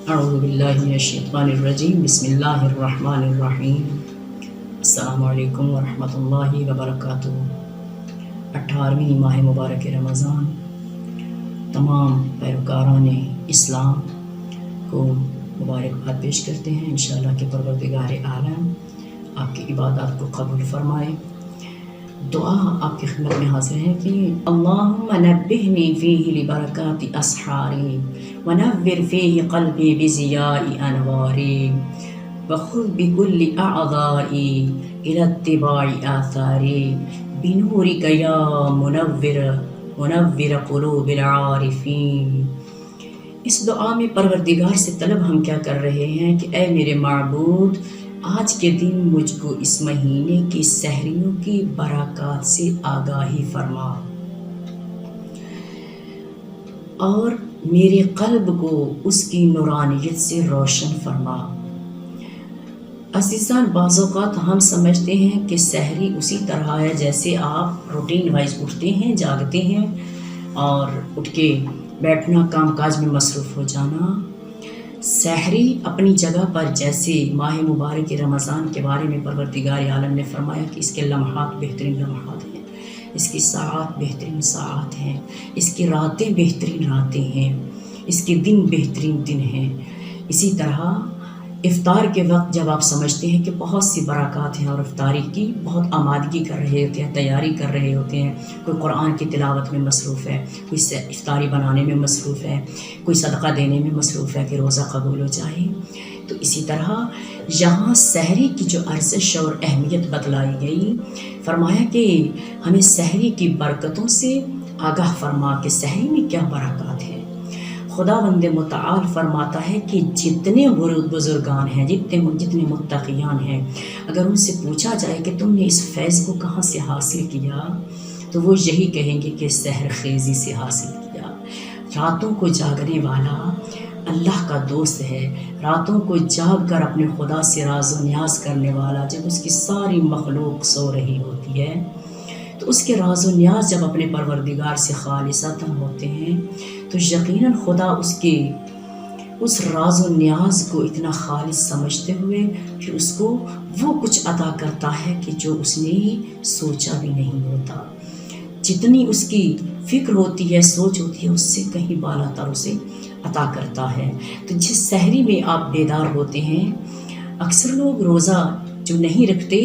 اعوذ باللہ من الشیطان الرجیم، بسم اللہ الرحمن الرحیم۔ السلام علیکم ورحمۃ اللہ وبرکاتہ۔ 18ویں ماہ مبارک رمضان تمام پیروکاران اسلام کو مبارکباد پیش کرتے ہیں۔ انشاءاللہ کہ پروردگار عالم آپ کی عبادات کو قبول فرمائے۔ دعا آپ کی خدمت میں حاضر ہے کہ اللہم نبہنی فیہ لبرکات اسحاری ونور فیہ قلبی بضیاء انواری وخذ بکل اعضائی الی اتباع آثاری بنورک یا منور قلوب العارفین۔ اس دعا میں پروردگار سے طلب ہم کیا کر رہے ہیں کہ اے میرے معبود، آج کے دن مجھ کو اس مہینے کی سحریوں کی برکات سے آگاہی فرما اور میرے قلب کو اس کی نورانیت سے روشن فرما۔ عزیزان، بعض اوقات ہم سمجھتے ہیں کہ سحری اسی طرح ہے جیسے آپ روٹین وائز اٹھتے ہیں، جاگتے ہیں اور اٹھ کے بیٹھنا، کام کاج میں مصروف ہو جانا۔ سحری اپنی جگہ پر جیسے ماہ مبارک رمضان کے بارے میں پروردگار عالم نے فرمایا کہ اس کے لمحات بہترین لمحات ہیں، اس کی ساعات بہترین ساعات ہیں، اس کی راتیں بہترین راتیں ہیں، اس کے دن بہترین دن ہیں۔ اسی طرح افطار کے وقت جب آپ سمجھتے ہیں کہ بہت سی برکات ہیں اور افطاری کی بہت آمادگی کر رہے ہوتے ہیں، تیاری کر رہے ہوتے ہیں، کوئی قرآن کی تلاوت میں مصروف ہے، کوئی افطاری بنانے میں مصروف ہے، کوئی صدقہ دینے میں مصروف ہے کہ روزہ قبول ہو جائے، تو اسی طرح یہاں سحری کی جو ارزش اور اہمیت بتلائی گئی، فرمایا کہ ہمیں سحری کی برکتوں سے آگاہ فرما کہ سحری میں کیا برکات ہیں۔ خداوند متعال فرماتا ہے کہ جتنے بزرگان ہیں، جتنے متقیان ہیں، اگر ان سے پوچھا جائے کہ تم نے اس فیض کو کہاں سے حاصل کیا، تو وہ یہی کہیں گے کہ سحر خیزی سے حاصل کیا۔ راتوں کو جاگنے والا اللہ کا دوست ہے، راتوں کو جاگ کر اپنے خدا سے راز و نیاز کرنے والا جب اس کی ساری مخلوق سو رہی ہوتی ہے تو اس کے راز و نیاز جب اپنے پروردگار سے خالصتاً ہوتے ہیں تو یقیناً خدا اس راز و نیاز کو اتنا خالص سمجھتے ہوئے کہ اس کو وہ کچھ عطا کرتا ہے کہ جو اس نے سوچا بھی نہیں ہوتا۔ جتنی اس کی فکر ہوتی ہے، سوچ ہوتی ہے، اس سے کہیں بالا تر اسے عطا کرتا ہے۔ تو جس سحری میں آپ بیدار ہوتے ہیں، اکثر لوگ روزہ جو نہیں رکھتے،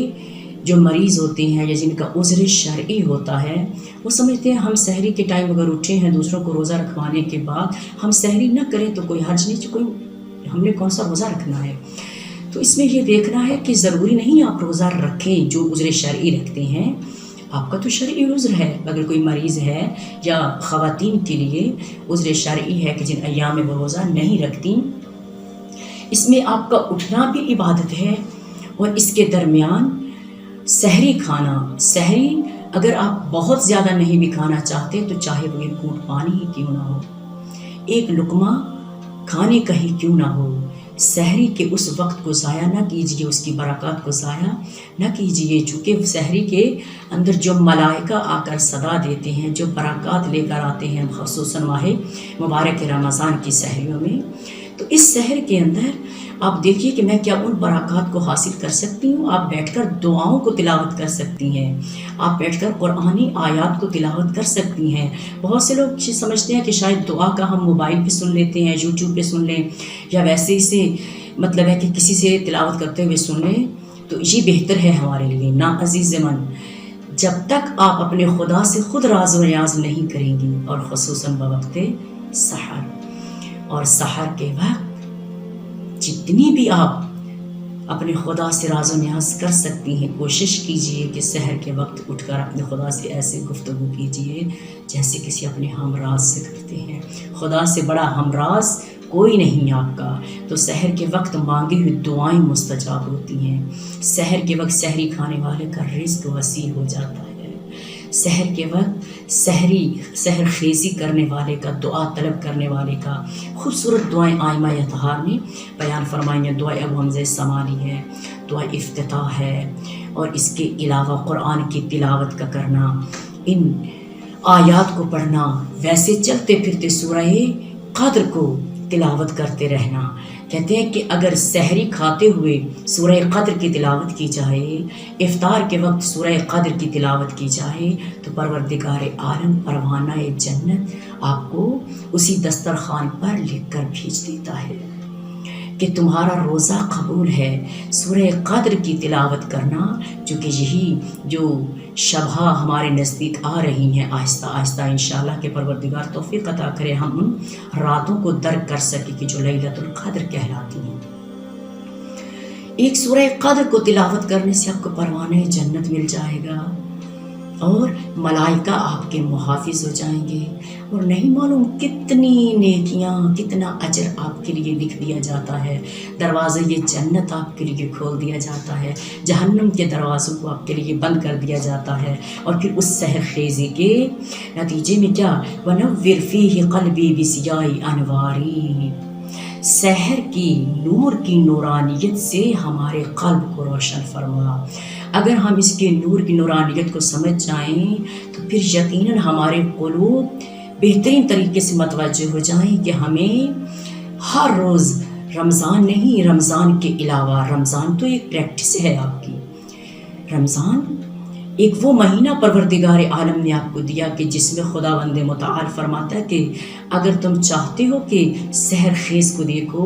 جو مریض ہوتے ہیں یا جن کا عذر شرعی ہوتا ہے، وہ سمجھتے ہیں ہم سحری کے ٹائم اگر اٹھے ہیں دوسروں کو روزہ رکھوانے کے بعد ہم سحری نہ کریں تو کوئی حرج نہیں، کوئی ہم نے کون سا روزہ رکھنا ہے۔ تو اس میں یہ دیکھنا ہے کہ ضروری نہیں آپ روزہ رکھیں جو عذر شرعی رکھتے ہیں، آپ کا تو شرعی عذر ہے، اگر کوئی مریض ہے یا خواتین کے لیے عذر شرعی ہے کہ جن ایام میں وہ روزہ نہیں رکھتی، اس میں آپ کا اٹھنا بھی عبادت ہے۔ اور اس کے درمیان سحری کھانا، سحری اگر آپ بہت زیادہ نہیں بھی کھانا چاہتے تو چاہے وہ ایک گھونٹ پانی ہی کیوں نہ ہو، ایک لقمہ کھانے کا ہی کیوں نہ ہو، سحری کے اس وقت کو ضائع نہ کیجیے، اس کی برکات کو ضائع نہ کیجیے، چونکہ سحری کے اندر جو ملائکہ آ کر صدا دیتے ہیں، جو برکات لے کر آتے ہیں، خصوصاً ماہ مبارک رمضان کی سحریوں میں، تو اس سحر کے اندر آپ دیکھیے کہ میں کیا ان برکات کو حاصل کر سکتی ہوں۔ آپ بیٹھ کر دعاؤں کو تلاوت کر سکتی ہیں، آپ بیٹھ کر قرآنی آیات کو تلاوت کر سکتی ہیں۔ بہت سے لوگ سمجھتے ہیں کہ شاید دعا کا ہم موبائل پہ سن لیتے ہیں، یوٹیوب پہ سن لیں، یا ویسے ہی سے مطلب ہے کہ کسی سے تلاوت کرتے ہوئے سن لیں تو یہ بہتر ہے ہمارے لیے۔ نا عزیز من، جب تک آپ اپنے خدا سے خود راز و نیاز نہیں کریں گی، اور خصوصاً بوقت سحر، اور سحر کے وقت جتنی بھی آپ اپنے خدا سے راز و نیاز کر سکتی ہیں، کوشش کیجئے کہ سحر کے وقت اٹھ کر اپنے خدا سے ایسے گفتگو کیجئے جیسے کسی اپنے ہمراز سے کرتے ہیں۔ خدا سے بڑا ہمراز کوئی نہیں آپ کا۔ تو سحر کے وقت مانگی ہوئی دعائیں مستجاب ہوتی ہیں، سحر کے وقت سحری کھانے والے کا رزق وسیع ہو جاتا ہے، سحر کے وقت سحر خیزی کرنے والے کا، دعا طلب کرنے والے کا خوبصورت دعائیں آئمہ اطہار نے بیان فرمائی ہیں۔ دعا ابو حمزہ سمالی ہے، دعا افتتاح ہے، اور اس کے علاوہ قرآن کی تلاوت کا کرنا، ان آیات کو پڑھنا، ویسے چلتے پھرتے سورہ قدر کو تلاوت کرتے رہنا. کہتے ہیں کہ اگر سحری کھاتے ہوئے سورہ قدر کی تلاوت کی جائے، افطار کے وقت سورہ قدر کی تلاوت کی جائے، تو پروردگار عالم پروانہ جنت آپ کو اسی دسترخوان پر لکھ کر بھیج دیتا ہے کہ تمہارا روزہ قبول ہے. سورہ قدر کی تلاوت کرنا، چونکہ یہی جو شبہ ہمارے نزدیک آ رہی ہیں آہستہ آہستہ انشاءاللہ کہ پروردگار توفیق عطا کرے ہم ان راتوں کو درک کر سکے کہ جو لیلۃ القدر کہلاتی ہیں. ایک سورہ قدر کو تلاوت کرنے سے آپ کو پروانہ جنت مل جائے گا اور ملائکہ آپ کے محافظ ہو جائیں گے، اور نہیں معلوم کتنی نیکیاں، کتنا اجر آپ کے لیے لکھ دیا جاتا ہے. دروازہ یہ جنت آپ کے لیے کھول دیا جاتا ہے، جہنم کے دروازوں کو آپ کے لیے بند کر دیا جاتا ہے. اور پھر اس سحر خیزی کے نتیجے میں کیا، وَنَوِّرْ فِيهِ قَلْبِي بِسِيَاءِ أَنْوَارِ، سحر کی نور کی نورانیت سے ہمارے قلب کو روشن فرما. اگر ہم اس کے نور کی نورانیت کو سمجھ جائیں تو پھر یقیناً ہمارے قلوب بہترین طریقے سے متوجہ ہو جائیں کہ ہمیں ہر روز رمضان نہیں، رمضان کے علاوہ، رمضان تو ایک پریکٹس ہے آپ کی، رمضان ایک وہ مہینہ پروردگار عالم نے آپ کو دیا کہ جس میں خداوند متعال فرماتا ہے کہ اگر تم چاہتے ہو کہ سحر خیز کو دیکھو،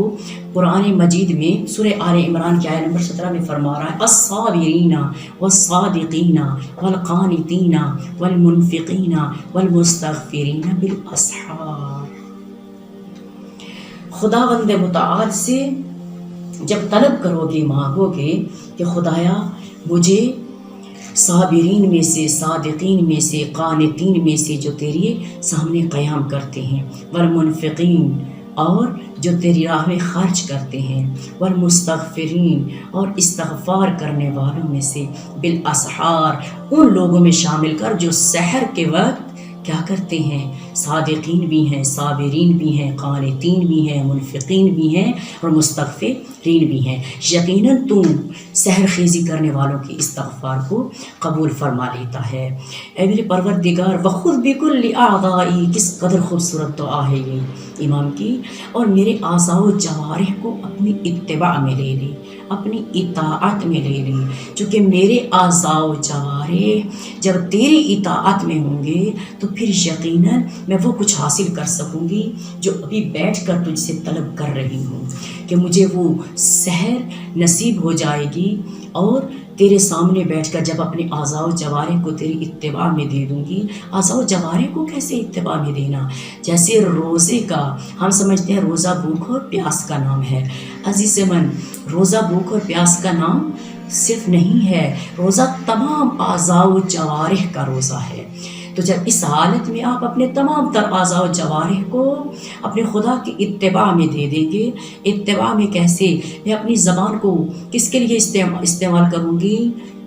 قرآن مجید میں سورہ آل عمران کی آیت نمبر 17 میں فرما رہا ہے الصابرین والصادقین والقانتین والمنفقین والمستغفرین بالاسحار. خداوند متعال سے جب طلب کرو گے، مانگو گے کہ خدایا مجھے صابرین میں سے، صادقین میں سے، قانتین میں سے جو تیرے سامنے قیام کرتے ہیں، والمنفقین اور جو تیری راہ میں خرچ کرتے ہیں، والمستغفرین اور استغفار کرنے والوں میں سے، بالاسحار ان لوگوں میں شامل کر جو سحر کے وقت کیا کرتے ہیں، صادقین بھی ہیں، صابرین بھی ہیں، قانتین بھی ہیں، منفقین بھی ہیں اور مستغفرین بھی ہیں. یقیناً تم سحر خیزی کرنے والوں کی استغفار کو قبول فرما لیتا ہے. اے میرے پروردگار وخذ بکل اعضائی، کس قدر خوبصورت دعا ہے یہ امام کی، اور میرے اعضاء و جوارح کو اپنی اتباع میں لے لے، اپنی اطاعت میں لے لے. چونکہ میرے اعضاء و جوارح جب تیری اطاعت میں ہوں گے تو پھر یقیناً میں وہ کچھ حاصل کر سکوں گی جو ابھی بیٹھ کر تجھ سے طلب کر رہی ہوں، کہ مجھے وہ سحر نصیب ہو جائے گی. اور تیرے سامنے بیٹھ کر جب اپنے اعضاء و جوارح کو تیری اتباع میں دے دوں گی. اعضاء و جوارح کو کیسے اتباع میں دینا؟ جیسے روزے کا ہم سمجھتے ہیں روزہ بھوک اور پیاس کا نام ہے. عزیز من، روزہ بھوک اور پیاس کا نام صرف نہیں ہے، روزہ تمام اعضاء و جوارح کا روزہ ہے. تو جب اس حالت میں آپ اپنے تمام تر اعضاء و جوارح کو اپنے خدا کی اتباع میں دے دیں گے. اتباع میں کیسے؟ میں اپنی زبان کو کس کے لیے استعمال کروں گی؟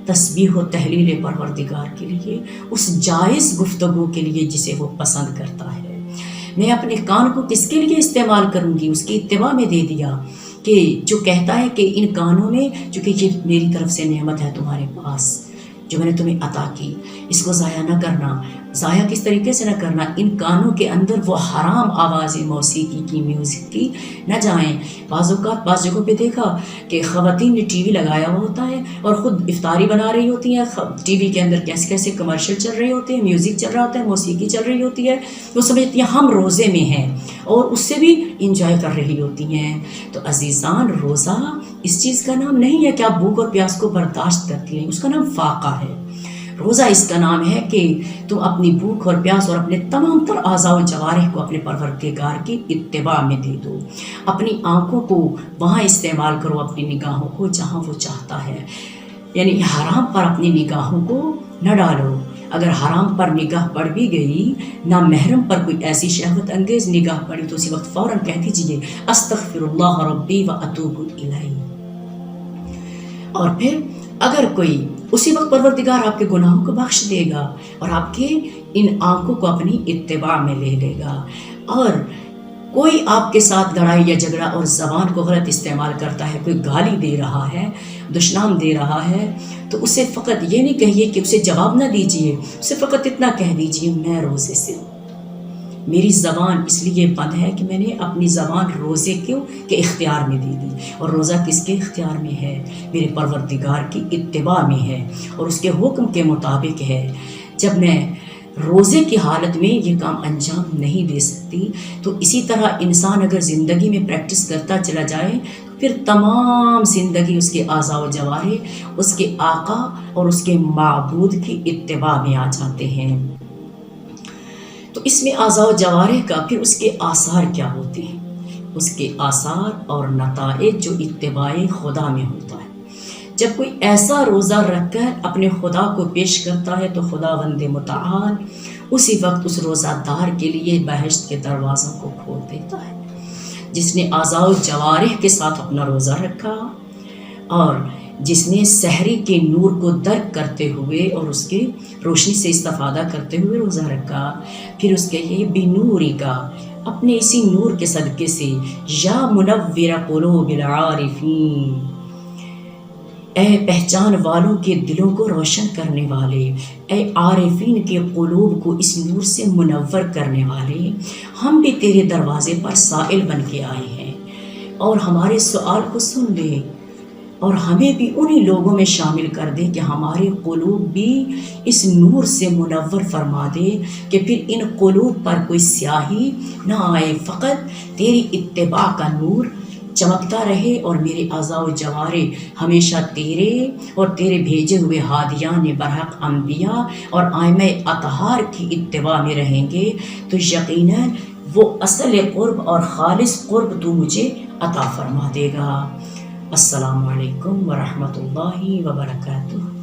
تسبیح و تحلیل پروردگار کے لیے، اس جائز گفتگو کے لیے جسے وہ پسند کرتا ہے. میں اپنے کان کو کس کے لیے استعمال کروں گی؟ اس کی اتباع میں دے دیا کہ جو کہتا ہے کہ ان کانوں میں، چونکہ یہ میری طرف سے نعمت ہے تمہارے پاس جو میں نے تمہیں عطا کی، اس کو ضائع نہ کرنا. ضائع کس طریقے سے نہ کرنا؟ ان کانوں کے اندر وہ حرام آوازیں موسیقی کی، میوزک کی نہ جائیں. بعض اوقات بعض جگہوں پہ دیکھا کہ خواتین نے ٹی وی لگایا ہوا ہوتا ہے اور خود افطاری بنا رہی ہوتی ہیں. ٹی وی کے اندر کیسے کیسے کمرشل چل رہے ہوتے ہیں، میوزک چل رہا ہوتا ہے، موسیقی چل رہی ہوتی ہے. وہ سمجھتی ہیں ہم روزے میں ہیں اور اس سے بھی انجوائے کر رہی ہوتی ہیں. تو عزیزان، روزہ اس چیز کا نام نہیں ہے کہ آپ بھوک اور پیاس کو برداشت کرتی ہیں، اس کا نام فاقہ ہے. روزہ اس کا نام ہے کہ تم اپنی بھوک اور پیاس اور اپنے تمام تر اعضاء و جوارح کو اپنے پروردگار کی اتباع میں دے دو. اپنی آنکھوں کو وہاں استعمال کرو، اپنی نگاہوں کو جہاں وہ چاہتا ہے. یعنی حرام پر اپنی نگاہوں کو نہ ڈالو. اگر حرام پر نگاہ پڑ بھی گئی، نامحرم پر کوئی ایسی شہوت انگیز نگاہ پڑی، تو اسی وقت فوراً کہہ دیجیے استغفر اللہ ربی و اتوب الیہ. اور پھر اگر کوئی اسی وقت پروردگار آپ کے گناہوں کو بخش دے گا اور آپ کے ان آنکھوں کو اپنی اتباع میں لے لے گا. اور کوئی آپ کے ساتھ لڑائی یا جھگڑا اور زبان کو غلط استعمال کرتا ہے، کوئی گالی دے رہا ہے، دشنام دے رہا ہے، تو اسے فقط یہ نہیں کہیے کہ اسے جواب نہ دیجیے، اسے فقط اتنا کہہ دیجیے میں روزے سے ہوں، میری زبان اس لیے بند ہے کہ میں نے اپنی زبان روزے کے اختیار میں دے دی، اور روزہ کس کے اختیار میں ہے؟ میرے پروردگار کی اتباع میں ہے اور اس کے حکم کے مطابق ہے۔ جب میں روزے کی حالت میں یہ کام انجام نہیں دے سکتی، تو اسی طرح انسان اگر زندگی میں پریکٹس کرتا چلا جائے، پھر تمام زندگی اس کے اعضاء و جوارح اس کے آقا اور اس کے معبود کی اتباع میں آ جاتے ہیں۔ تو اس میں اعضاء و جوارح کا پھر اس کے آثار کیا ہوتے ہیں؟ اس کے آثار اور نتائج جو اتباع خدا میں ہوتا ہے۔ جب کوئی ایسا روزہ رکھ کر اپنے خدا کو پیش کرتا ہے تو خداوند متعال اسی وقت اس روزہ دار کے لیے بہشت کے دروازوں کو کھول دیتا ہے۔ جس نے اعضاء و جوارح کے ساتھ اپنا روزہ رکھا اور جس نے سحری کے نور کو درک کرتے ہوئے اور اس کے روشنی سے استفادہ کرتے ہوئے روزہ رکھا، پھر اس کے یہ بنوری کا اپنے اسی نور کے صدقے سے یا منور قلوب العارفین، اے پہچان والوں کے دلوں کو روشن کرنے والے، اے عارفین کے قلوب کو اس نور سے منور کرنے والے، ہم بھی تیرے دروازے پر سائل بن کے آئے ہیں، اور ہمارے سوال کو سن لے اور ہمیں بھی انہی لوگوں میں شامل کر دے کہ ہمارے قلوب بھی اس نور سے منور فرما دے کہ پھر ان قلوب پر کوئی سیاہی نہ آئے، فقط تیری اتباع کا نور چمکتا رہے اور میرے اعضاء و جوارح ہمیشہ تیرے اور تیرے بھیجے ہوئے ہادیان برحق انبیاء اور ائمہ اطہار کی اتباع میں رہیں گے، تو یقیناً وہ اصل قرب اور خالص قرب تو مجھے عطا فرما دے گا۔ السلام علیکم ورحمۃ اللہ وبرکاتہ۔